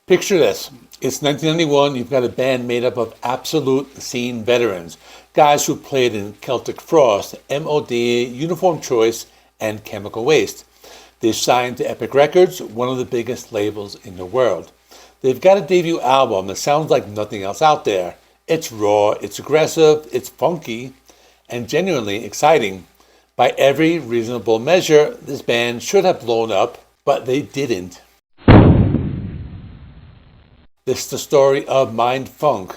Picture this. It's 1991. You've got a band made up of absolute scene veterans, guys who played in Celtic Frost, MOD, Uniform Choice, and Chemical Waste. They've signed to Epic Records, one of the biggest labels in the world. They've got a debut album that sounds like nothing else out there. It's raw, it's aggressive, it's funky, and genuinely exciting. By every reasonable measure, this band should have blown up, but they didn't. This is the story of Mind Funk,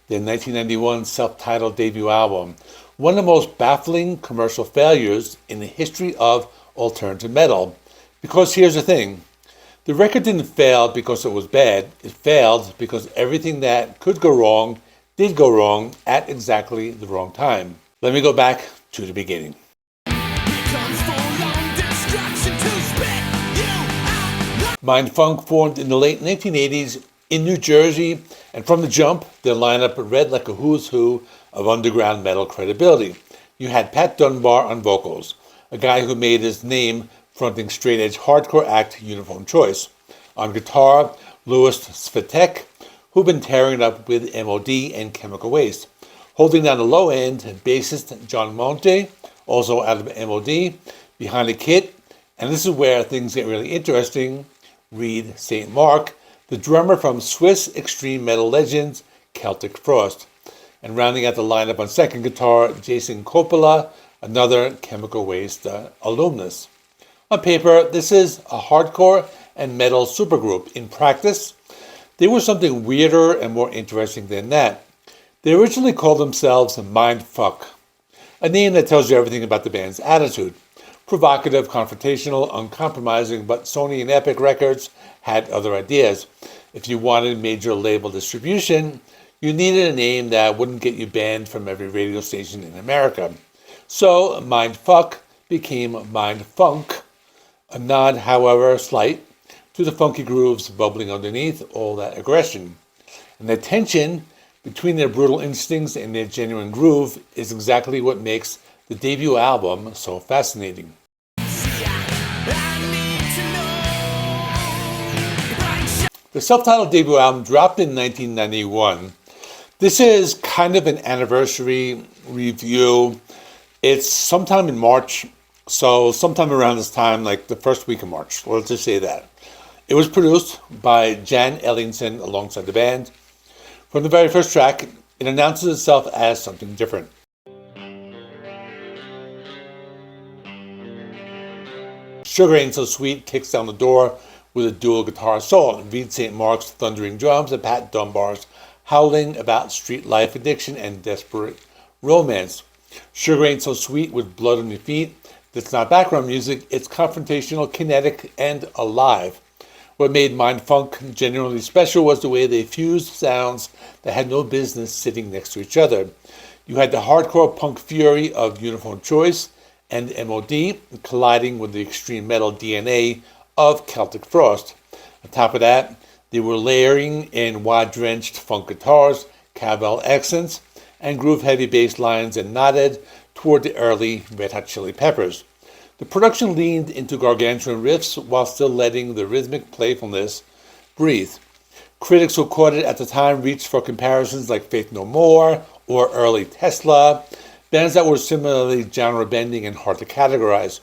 their 1991 self-titled debut album, one of the most baffling commercial failures in the history of alternative metal. Because here's the thing, the record didn't fail because it was bad, it failed because everything that could go wrong did go wrong at exactly the wrong time. Let me go back to the beginning. Mind Funk formed in the late 1980s in New Jersey, and from the jump, their lineup read like a who's who of underground metal credibility. You had Pat Dunbar on vocals, a guy who made his name fronting straight-edge hardcore act Uniform Choice. On guitar, Louis Svitek, who'd been tearing it up with MOD and Chemical Waste. Holding down the low end, bassist John Monte, also out of MOD, behind the kit, and this is where things get really interesting, Reed St. Mark, the drummer from Swiss extreme metal legends Celtic Frost. And rounding out the lineup on second guitar, Jason Coppola, another Chemical Waste alumnus. On paper, this is a hardcore and metal supergroup. In practice, they were something weirder and more interesting than that. They originally called themselves Mind Fuck, a name that tells you everything about the band's attitude. Provocative, confrontational, uncompromising, but Sony and Epic Records had other ideas. If you wanted major label distribution, you needed a name that wouldn't get you banned from every radio station in America. So Mind Fuck became Mind Funk, a nod, however slight, to the funky grooves bubbling underneath all that aggression. And the tension between their brutal instincts and their genuine groove is exactly what makes the debut album so fascinating. The self-titled debut album dropped in 1991. This is kind of an anniversary review. It's sometime in March, so sometime around this time, like the first week of March. Let's just say that. It was produced by Jan Ellingsson alongside the band. From the very first track, it announces itself as something different. Sugar Ain't So Sweet kicks down the door with a dual guitar solo, Reed St. Mark's thundering drums and Pat Dunbar's howling about street life addiction and desperate romance. Sugar Ain't So Sweet with blood on your feet. That's not background music, it's confrontational, kinetic, and alive. What made Mind Funk genuinely special was the way they fused sounds that had no business sitting next to each other. You had the hardcore punk fury of Uniform Choice and MOD colliding with the extreme metal DNA of Celtic Frost. On top of that, they were layering in wad-drenched funk guitars, cowbell accents, and groove-heavy bass lines and nodded toward the early Red Hot Chili Peppers. The production leaned into gargantuan riffs while still letting the rhythmic playfulness breathe. Critics who caught it at the time reached for comparisons like Faith No More or early Tesla, bands that were similarly genre-bending and hard to categorize.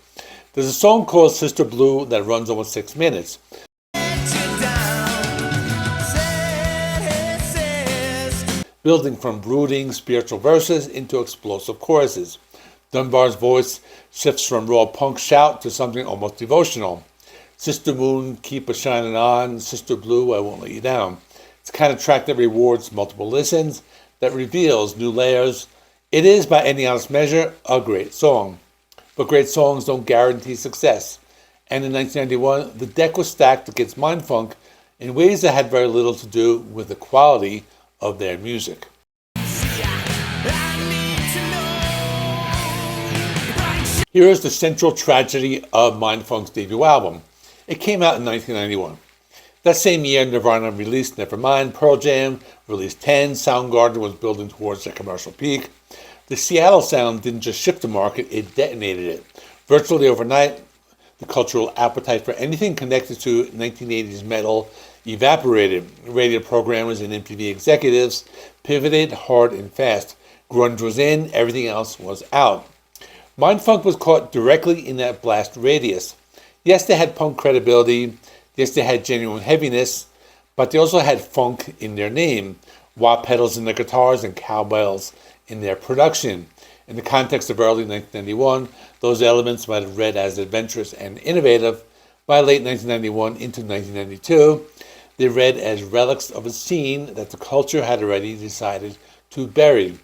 There's a song called Sister Blue that runs almost 6 minutes. Building from brooding spiritual verses into explosive choruses. Dunbar's voice shifts from raw punk shout to something almost devotional. Sister Moon, keep a shining on. Sister Blue, I won't let you down. It's the kind of track that rewards multiple listens, that reveals new layers. It is, by any honest measure, a great song. But great songs don't guarantee success. And in 1991, the deck was stacked against Mind Funk in ways that had very little to do with the quality of their music. Here is the central tragedy of Mind Funk's debut album. It came out in 1991. That same year, Nirvana released Nevermind, Pearl Jam released 10, Soundgarden was building towards their commercial peak. The Seattle sound didn't just shift the market, it detonated it. Virtually overnight, the cultural appetite for anything connected to 1980s metal evaporated. Radio programmers and MTV executives pivoted hard and fast. Grunge was in, everything else was out. Mindfunk was caught directly in that blast radius. Yes, they had punk credibility. Yes, they had genuine heaviness, but they also had funk in their name, wah pedals in their guitars and cowbells in their production. In the context of early 1991, those elements might have read as adventurous and innovative. By late 1991 into 1992, they read as relics of a scene that the culture had already decided to bury.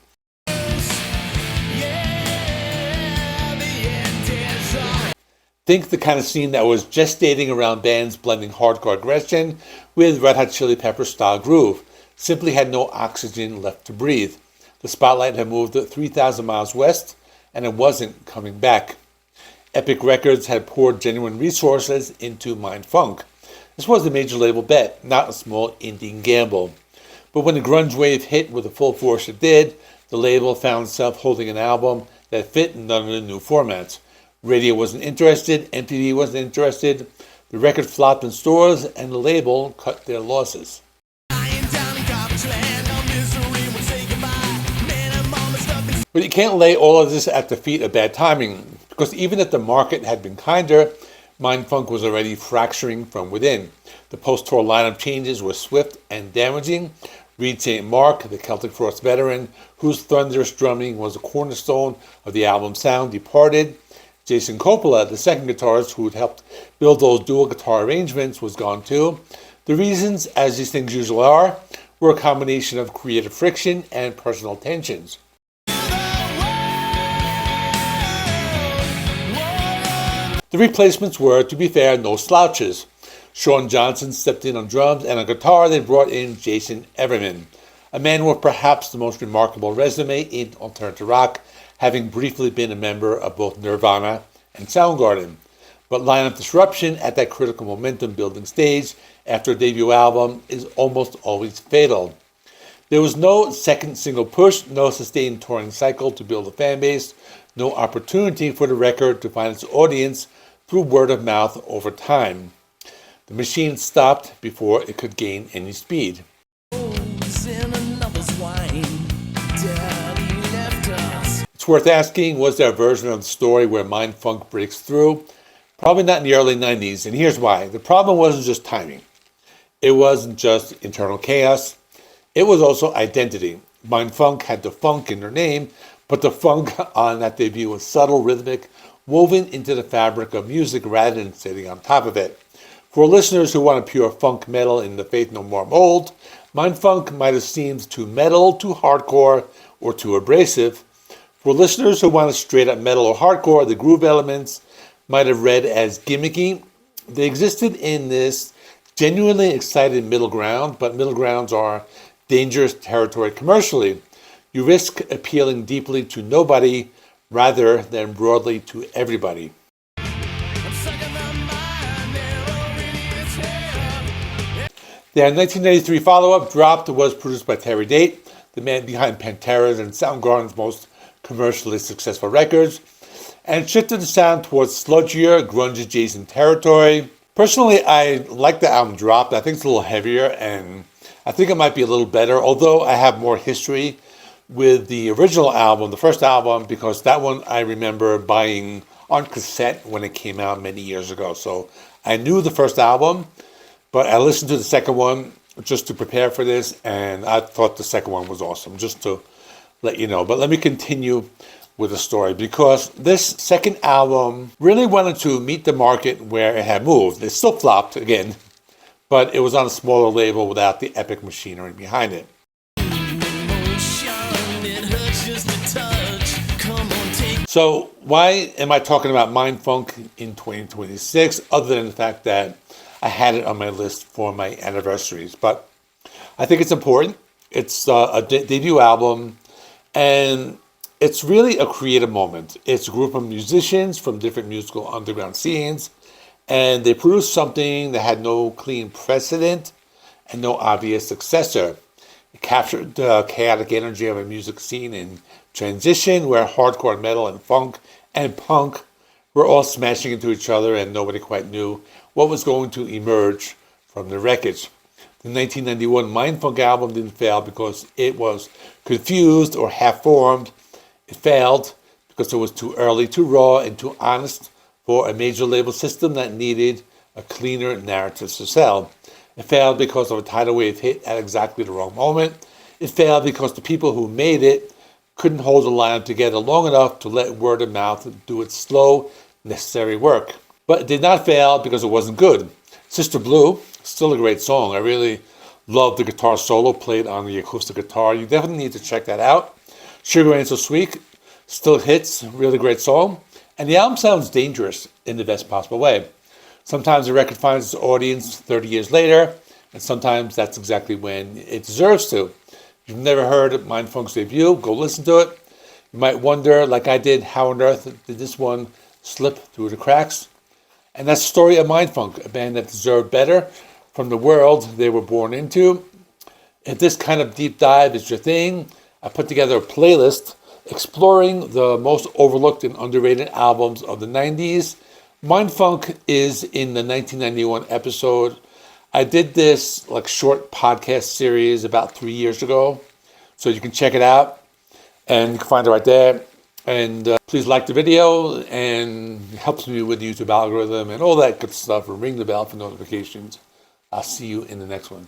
Think the kind of scene that was gestating around bands blending hardcore aggression with Red Hot Chili Peppers style groove. Simply had no oxygen left to breathe. The spotlight had moved 3,000 miles west, and it wasn't coming back. Epic Records had poured genuine resources into Mindfunk. This was a major label bet, not a small indie gamble. But when the grunge wave hit with the full force it did, the label found itself holding an album that fit none of the new formats. Radio wasn't interested, MTV wasn't interested, the record flopped in stores, and the label cut their losses. But you can't lay all of this at the feet of bad timing, because even if the market had been kinder, Mindfunk was already fracturing from within. The post-tour lineup changes were swift and damaging. Reed St. Mark, the Celtic Frost veteran, whose thunderous drumming was a cornerstone of the album's sound, departed. Jason Coppola, the second guitarist who had helped build those dual guitar arrangements, was gone too. The reasons, as these things usually are, were a combination of creative friction and personal tensions. The replacements were, to be fair, no slouches. Sean Johnson stepped in on drums, and on guitar they brought in Jason Everman, a man with perhaps the most remarkable resume in alternative rock, having briefly been a member of both Nirvana and Soundgarden. But lineup disruption at that critical momentum building stage after a debut album is almost always fatal. There was no second single push, no sustained touring cycle to build a fan base, no opportunity for the record to find its audience through word of mouth over time. The machine stopped before it could gain any speed. It's worth asking, was there a version of the story where Mindfunk breaks through? Probably not in the early 90s, and here's why. The problem wasn't just timing. It wasn't just internal chaos. It was also identity. Mindfunk had the funk in their name, but the funk on that debut was subtle, rhythmic, woven into the fabric of music rather than sitting on top of it. For listeners who want a pure funk metal in the Faith No More mold, Mindfunk might have seemed too metal, too hardcore, or too abrasive. For listeners who want a straight-up metal or hardcore, the groove elements might have read as gimmicky. They existed in this genuinely excited middle ground, but middle grounds are dangerous territory commercially. You risk appealing deeply to nobody rather than broadly to everybody. Their 1993 follow-up, Dropped, was produced by Terry Date, the man behind Pantera's and Soundgarden's most commercially successful records, and shifted the sound towards sludgier, grunge-adjacent territory. Personally, I like the album Dropped. I think it's a little heavier, and I think it might be a little better, although I have more history with the original album, the first album, because that one I remember buying on cassette when it came out many years ago. So I knew the first album, but I listened to the second one just to prepare for this, and I thought the second one was awesome, just to let you know. But let me continue with the story, because this second album really wanted to meet the market where it had moved. It still flopped again, but it was on a smaller label without the epic machinery behind it. So why am I talking about Mindfunk in 2026, other than the fact that I had it on my list for my anniversaries? But I think it's important. It's a debut album, and it's really a creative moment. It's a group of musicians from different musical underground scenes, and they produced something that had no clean precedent and no obvious successor. It captured the chaotic energy of a music scene in transition, where hardcore metal and funk and punk were all smashing into each other, and nobody quite knew what was going to emerge from the wreckage. The 1991 Mindfunk album didn't fail because it was confused or half-formed. It failed because it was too early, too raw, and too honest for a major label system that needed a cleaner narrative to sell. It failed because of a tidal wave hit at exactly the wrong moment. It failed because the people who made it couldn't hold the lineup together long enough to let word of mouth do its slow, necessary work. But it did not fail because it wasn't good. Sister Blue, still a great song. I really love the guitar solo played on the acoustic guitar. You definitely need to check that out. Sugar Ain't So Sweet, still hits, really great song. And the album sounds dangerous in the best possible way. Sometimes the record finds its audience 30 years later, and sometimes that's exactly when it deserves to. If you've never heard of Mindfunk's debut, go listen to it. You might wonder, like I did, how on earth did this one slip through the cracks? And that's the story of Mindfunk, a band that deserved better from the world they were born into. If this kind of deep dive is your thing, I put together a playlist exploring the most overlooked and underrated albums of the 90s. Mindfunk is in the 1991 episode. I did this short podcast series about 3 years ago, so you can check it out, and you can find it right there. And please like the video, and it helps me with the YouTube algorithm and all that good stuff, and ring the bell for notifications. I'll see you in the next one.